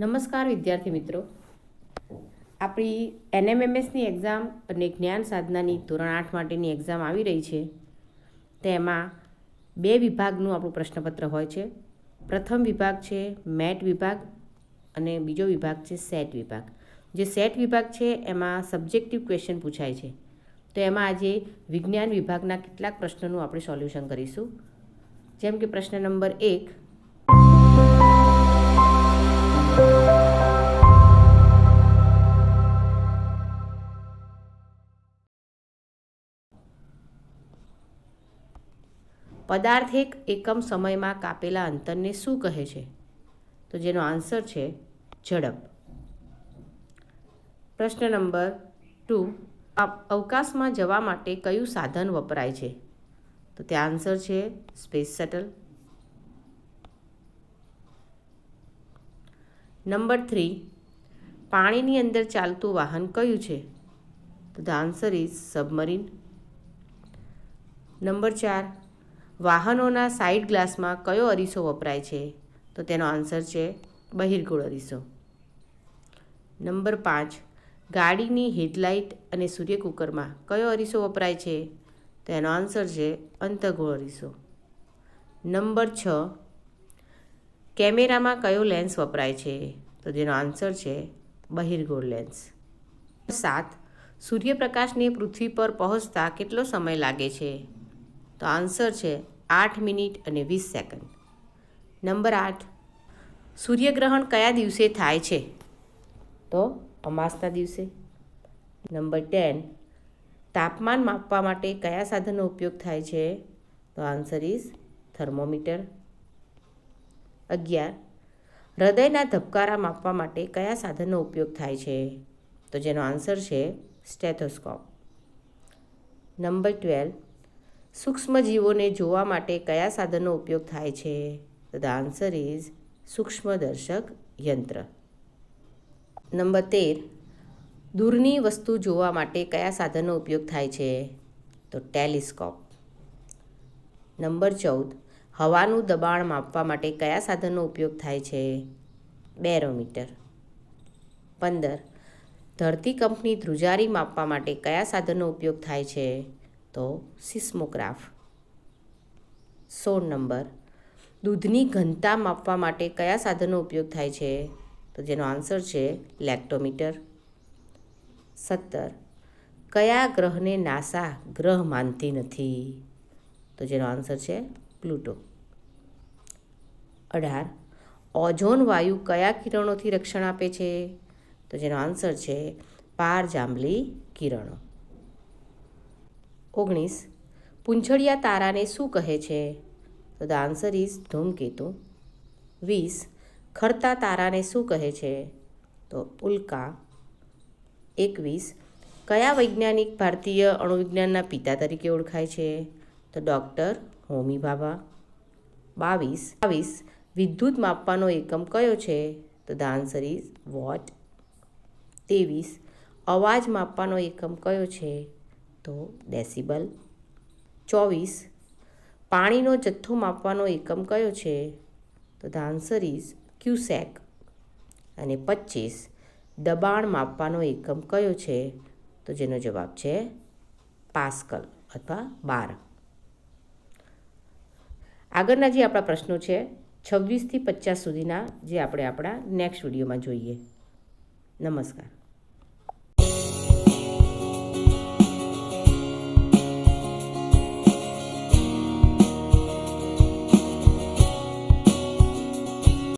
નમસ્કાર વિદ્યાર્થી મિત્રો, આપણી NMMSની એક્ઝામ અને જ્ઞાન સાધનાની ધોરણ 8 માટેની એક્ઝામ આવી રહી છે. તેમાં બે વિભાગનું આપણું પ્રશ્નપત્ર હોય છે. પ્રથમ વિભાગ છે મેટ વિભાગ અને બીજો વિભાગ છે સેટ વિભાગ. જે સેટ વિભાગ છે એમાં સબ્જેક્ટિવ ક્વેશ્ચન પૂછાય છે. તો એમાં આજે વિજ્ઞાન વિભાગના કેટલાક પ્રશ્નોનું આપણે સોલ્યુશન કરીશું. જેમ કે પ્રશ્ન નંબર 1, પદાર્થ એક એકમ સમયમાં કાપેલા અંતરને શું કહે છે? તો જેનો આન્સર છે ઝડપ. પ્રશ્ન નંબર 2, અવકાશમાં જવા માટે કયું સાધન વપરાય છે? તો તે આન્સર છે સ્પેસ શટલ. નંબર 3, પાણીની અંદર ચાલતું વાહન કયું છે? તો the answer is submarine. Number 4, વાહનોના સાઇડ ગ્લાસમાં કયો અરીસો વપરાય છે? તો તેનો આન્સર છે બહિર્ગોળ અરીસો. નંબર 5, ગાડીની હેડલાઇટ અને સૂર્યકુકરમાં કયો અરીસો વપરાય છે? તો એનો આન્સર છે અંતઃગોળ અરીસો. નંબર 6, કેમેરામાં કયો લેન્સ વપરાય છે? તો જેનો આન્સર છે બહિર્ગોળ લેન્સ. 7, સૂર્યપ્રકાશને પૃથ્વી પર પહોંચતા કેટલો સમય લાગે છે? તો આન્સર છે 8 મિનિટ અને 20 સેકન્ડ. નંબર 8, સૂર્યગ્રહણ કયા દિવસે થાય છે? તો અમાસના દિવસે. નંબર 10, તાપમાન માપવા માટે કયા સાધનનો ઉપયોગ થાય છે? તો આન્સર ઇઝ થર્મોમીટર. 11, હૃદયના ધબકારા માપવા માટે કયા સાધનનો ઉપયોગ થાય છે? તો જેનો આન્સર છે સ્ટેથોસ્કોપ. નંબર 12, સૂક્ષ્મજીવોને જોવા માટે કયા સાધનનો ઉપયોગ થાય છે? તો ધ આન્સર ઇઝ સૂક્ષ્મદર્શક યંત્ર. નંબર 13, દૂરની વસ્તુ જોવા માટે કયા સાધનનો ઉપયોગ થાય છે? તો ટેલિસ્કોપ. નંબર 14, હવાનું દબાણ માપવા માટે કયા સાધનનો ઉપયોગ થાય છે? બેરોમીટર. 15, ધરતીકંપની ધ્રુજારી માપવા માટે કયા સાધનનો ઉપયોગ થાય છે? તો સિસ્મોગ્રાફ. 16 નંબર, દૂધની ઘનતા માપવા માટે કયા સાધનનો ઉપયોગ થાય છે? તો જેનો આન્સર છે લેક્ટોમીટર. 17, કયા ગ્રહને નાસા ગ્રહ માનતી નથી? તો જેનો આન્સર છે પ્લુટો. 18, ઓઝોન વાયુ કયા કિરણોથી રક્ષણ આપે છે? તો જેનો આન્સર છે પારજાંબલી કિરણો. 19, પૂંછડિયા તારાને શું કહે છે? તો ધ આન્સર ઇઝ ધૂમકેતુ. 20, ખરતા તારાને શું કહે છે? તો ઉલ્કા. 21, કયા વૈજ્ઞાનિક ભારતીય અણુવિજ્ઞાનના પિતા તરીકે ઓળખાય છે? તો ડૉક્ટર હોમી ભાભા. 22, વિદ્યુત માપવાનો એકમ કયો છે? તો ધ આન્સર ઇઝ વોટ. 23, અવાજ માપવાનો એકમ કયો છે? તો ડેસિબલ. 24, પાણીનો જથ્થો માપવાનો એકમ કયો છે? તો ધ આન્સર ઇઝ ક્યુસેક. અને 25, દબાણ માપવાનો એકમ કયો છે? તો જેનો જવાબ છે પાસ્કલ અથવા બાર. આગળના જે આપણા પ્રશ્નો છે 26 થી 50 સુધીના, જે આપણે આપણા નેક્સ્ટ વિડીયોમાં જોઈએ. નમસ્કાર.